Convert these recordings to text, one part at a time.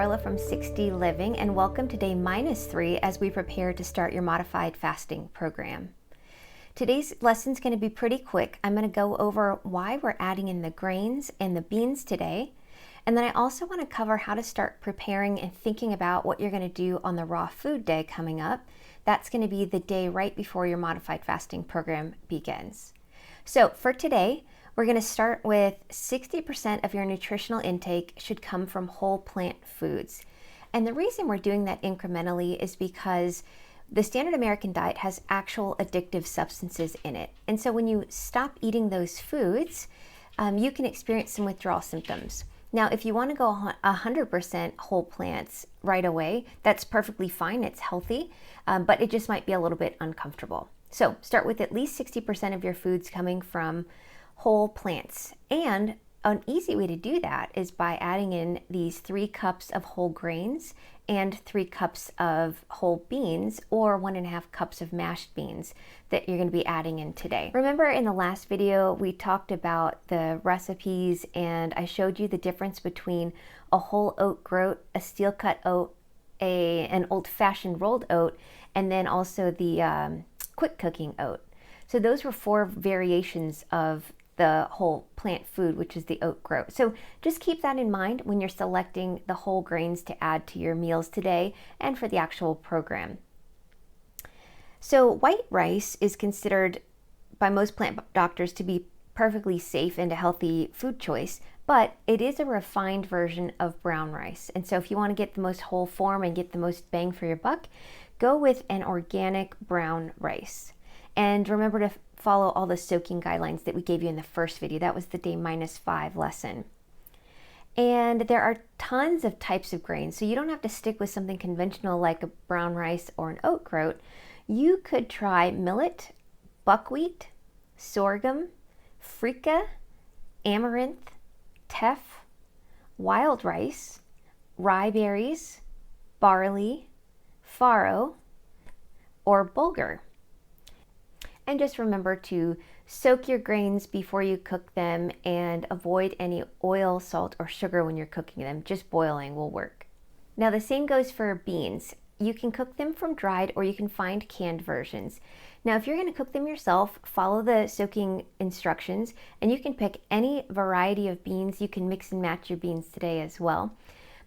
Carla from 60 Living, and welcome to day -3 as we prepare to start your modified fasting program. Today's lesson is going to be pretty quick. I'm going to go over why we're adding in the grains and the beans today, and then I also want to cover how to start preparing and thinking about what you're going to do on the raw food day coming up. That's going to be the day right before your modified fasting program begins. So for today, we're going to start with 60% of your nutritional intake should come from whole plant foods. And the reason we're doing that incrementally is because the standard American diet has actual addictive substances in it. And so when you stop eating those foods, you can experience some withdrawal symptoms. Now, if you want to go 100% whole plants right away, that's perfectly fine. It's healthy, but it just might be a little bit uncomfortable. So start with at least 60% of your foods coming from whole plants. And an easy way to do that is by adding in these 3 cups of whole grains and 3 cups of whole beans, or 1.5 cups of mashed beans that you're going to be adding in today. Remember in the last video, we talked about the recipes and I showed you the difference between a whole oat groat, a steel cut oat, an old-fashioned rolled oat, and then also the quick cooking oat. So those were 4 variations of the whole plant food, which is the oat groat. So just keep that in mind when you're selecting the whole grains to add to your meals today and for the actual program. So white rice is considered by most plant doctors to be perfectly safe and a healthy food choice, but it is a refined version of brown rice. And so if you want to get the most whole form and get the most bang for your buck, go with an organic brown rice. And remember to follow all the soaking guidelines that we gave you in the first video. That was the day -5 lesson. And there are tons of types of grains, so you don't have to stick with something conventional like a brown rice or an oat groat. You could try millet, buckwheat, sorghum, freekeh, amaranth, teff, wild rice, rye berries, barley, farro, or bulgur. And just remember to soak your grains before you cook them and avoid any oil, salt, or sugar when you're cooking them. Just boiling will work. Now the same goes for beans. You can cook them from dried or you can find canned versions. Now if you're going to cook them yourself, follow the soaking instructions and you can pick any variety of beans. You can mix and match your beans today as well.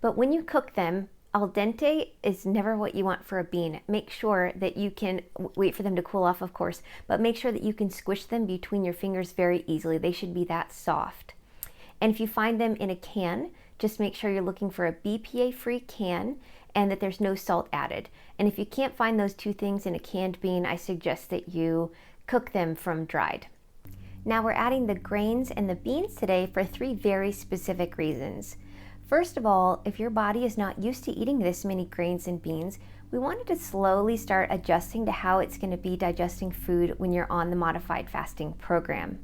But when you cook them, al dente is never what you want for a bean. Make sure that you can wait for them to cool off, of course, but make sure that you can squish them between your fingers very easily. They should be that soft. And if you find them in a can, just make sure you're looking for a BPA-free can and that there's no salt added. And if you can't find those 2 things in a canned bean, I suggest that you cook them from dried. Now we're adding the grains and the beans today for 3 very specific reasons. First of all, if your body is not used to eating this many grains and beans, we wanted to slowly start adjusting to how it's going to be digesting food when you're on the modified fasting program.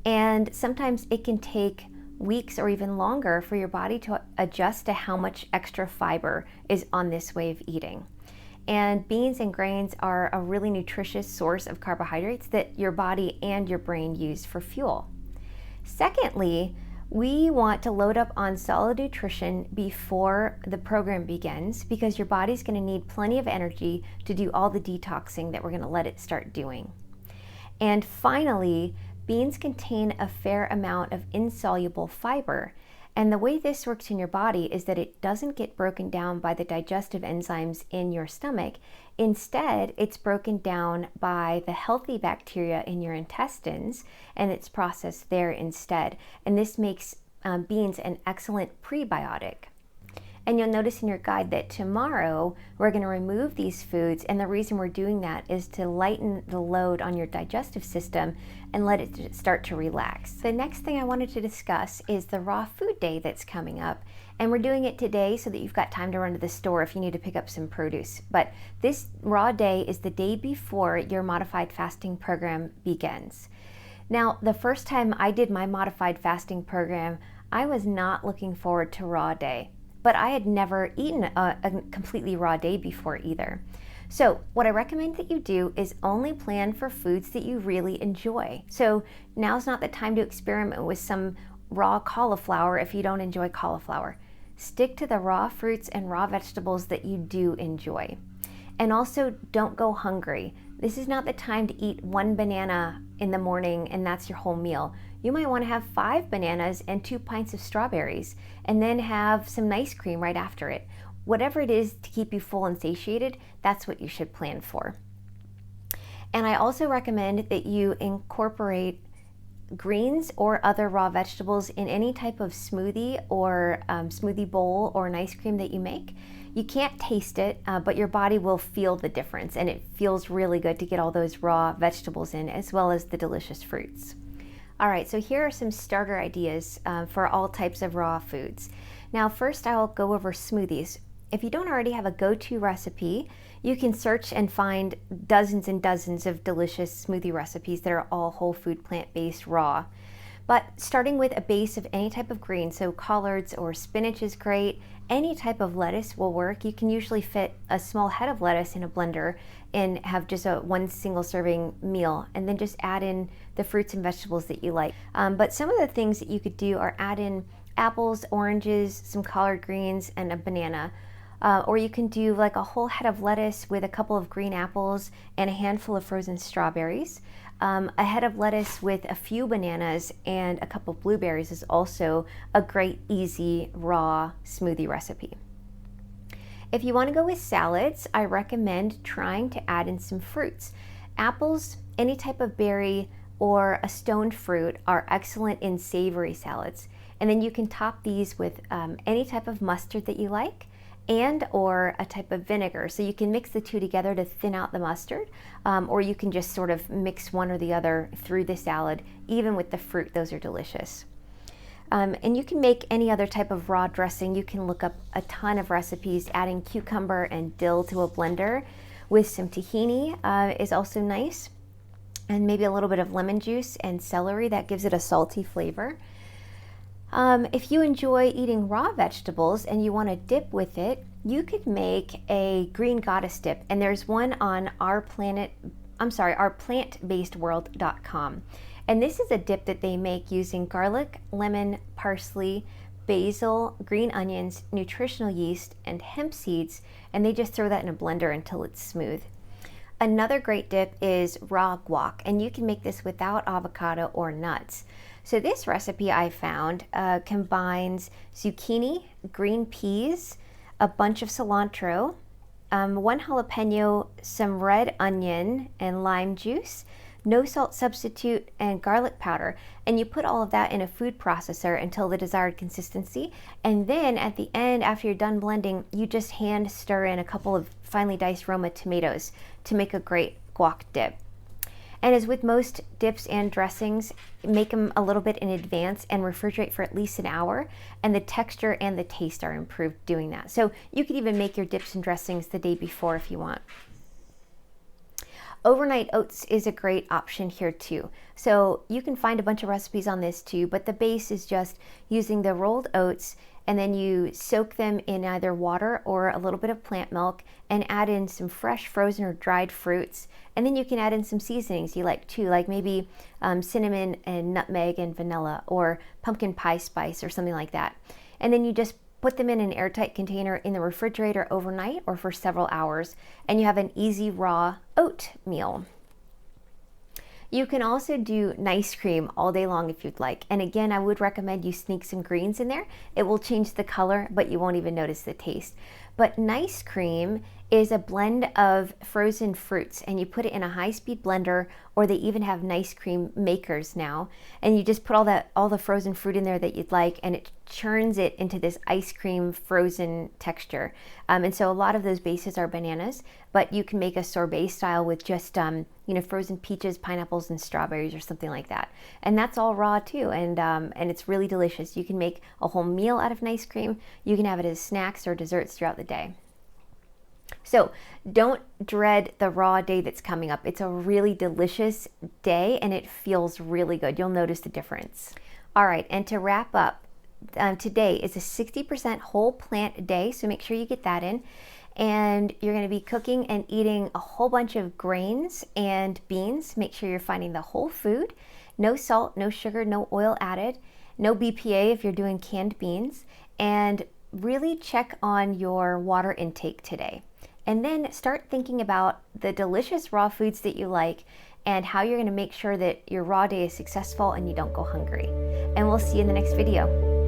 And sometimes it can take weeks or even longer for your body to adjust to how much extra fiber is on this way of eating. And beans and grains are a really nutritious source of carbohydrates that your body and your brain use for fuel. Secondly, we want to load up on solid nutrition before the program begins because your body's going to need plenty of energy to do all the detoxing that we're going to let it start doing. And finally, beans contain a fair amount of insoluble fiber. And the way this works in your body is that it doesn't get broken down by the digestive enzymes in your stomach. Instead, it's broken down by the healthy bacteria in your intestines, and it's processed there instead. And this makes beans an excellent prebiotic. And you'll notice in your guide that tomorrow we're going to remove these foods, and the reason we're doing that is to lighten the load on your digestive system and let it start to relax. The next thing I wanted to discuss is the raw food day that's coming up, and we're doing it today so that you've got time to run to the store if you need to pick up some produce. But this raw day is the day before your modified fasting program begins. Now, the first time I did my modified fasting program, I was not looking forward to raw day. But I had never eaten a completely raw day before either. So what I recommend that you do is only plan for foods that you really enjoy. So now's not the time to experiment with some raw cauliflower if you don't enjoy cauliflower. Stick to the raw fruits and raw vegetables that you do enjoy. And also, don't go hungry. This is not the time to eat one banana in the morning and that's your whole meal. You might want to have 5 bananas and 2 pints of strawberries, and then have some ice cream right after it. Whatever it is to keep you full and satiated, that's what you should plan for. And I also recommend that you incorporate greens or other raw vegetables in any type of smoothie or smoothie bowl or an ice cream that you make. You can't taste it, but your body will feel the difference, and it feels really good to get all those raw vegetables in, as well as the delicious fruits. All right, so here are some starter ideas for all types of raw foods. Now, first I'll go over smoothies. If you don't already have a go-to recipe, you can search and find dozens and dozens of delicious smoothie recipes that are all whole food, plant-based, raw. But starting with a base of any type of green, so collards or spinach is great. Any type of lettuce will work. You can usually fit a small head of lettuce in a blender and have just one single serving meal, and then just add in the fruits and vegetables that you like. But some of the things that you could do are add in apples, oranges, some collard greens, and a banana. Or you can do like a whole head of lettuce with a couple of green apples and a handful of frozen strawberries. A head of lettuce with a few bananas and a couple of blueberries is also a great, easy, raw smoothie recipe. If you want to go with salads, I recommend trying to add in some fruits. Apples, any type of berry, or a stoned fruit are excellent in savory salads. And then you can top these with any type of mustard that you like, and or a type of vinegar. So you can mix the two together to thin out the mustard, or you can just sort of mix one or the other through the salad. Even with the fruit, those are delicious. And you can make any other type of raw dressing. You can look up a ton of recipes. Adding cucumber and dill to a blender with some tahini is also nice, and maybe a little bit of lemon juice and celery. That gives it a salty flavor. If you enjoy eating raw vegetables and you want to dip with it, you could make a green goddess dip, and there's one on our plantbasedworld.com. And this is a dip that they make using garlic, lemon, parsley, basil, green onions, nutritional yeast, and hemp seeds, and they just throw that in a blender until it's smooth. Another great dip is raw guac, and you can make this without avocado or nuts. So this recipe I found combines zucchini, green peas, a bunch of cilantro, 1 jalapeno, some red onion and lime juice, no salt substitute, and garlic powder. And you put all of that in a food processor until the desired consistency. And then at the end, after you're done blending, you just hand stir in a couple of finely diced Roma tomatoes to make a great guac dip. And as with most dips and dressings, make them a little bit in advance and refrigerate for at least an hour, and the texture and the taste are improved doing that. So you could even make your dips and dressings the day before if you want. Overnight oats is a great option here too. So you can find a bunch of recipes on this too, but the base is just using the rolled oats, and then you soak them in either water or a little bit of plant milk and add in some fresh frozen or dried fruits. And then you can add in some seasonings you like too, like maybe cinnamon and nutmeg and vanilla, or pumpkin pie spice or something like that. And then you just put them in an airtight container in the refrigerator overnight or for several hours, and you have an easy raw oat meal. You can also do nice cream all day long if you'd like. And again, I would recommend you sneak some greens in there. It will change the color, but you won't even notice the taste. But nice cream is a blend of frozen fruits, and you put it in a high-speed blender, or they even have nice cream makers now, and you just put all the frozen fruit in there that you'd like, and it churns it into this ice cream frozen texture. And so a lot of those bases are bananas, but you can make a sorbet style with just frozen peaches, pineapples, and strawberries or something like that. And that's all raw too, and it's really delicious. You can make a whole meal out of nice cream. You can have it as snacks or desserts throughout the day. So don't dread the raw day that's coming up. It's a really delicious day, and it feels really good. You'll notice the difference. All right, and to wrap up, today is a 60% whole plant day, so make sure you get that in. And you're going to be cooking and eating a whole bunch of grains and beans. Make sure you're finding the whole food. No salt, no sugar, no oil added, no BPA if you're doing canned beans, and really check on your water intake today. And then start thinking about the delicious raw foods that you like and how you're going to make sure that your raw day is successful and you don't go hungry. And we'll see you in the next video.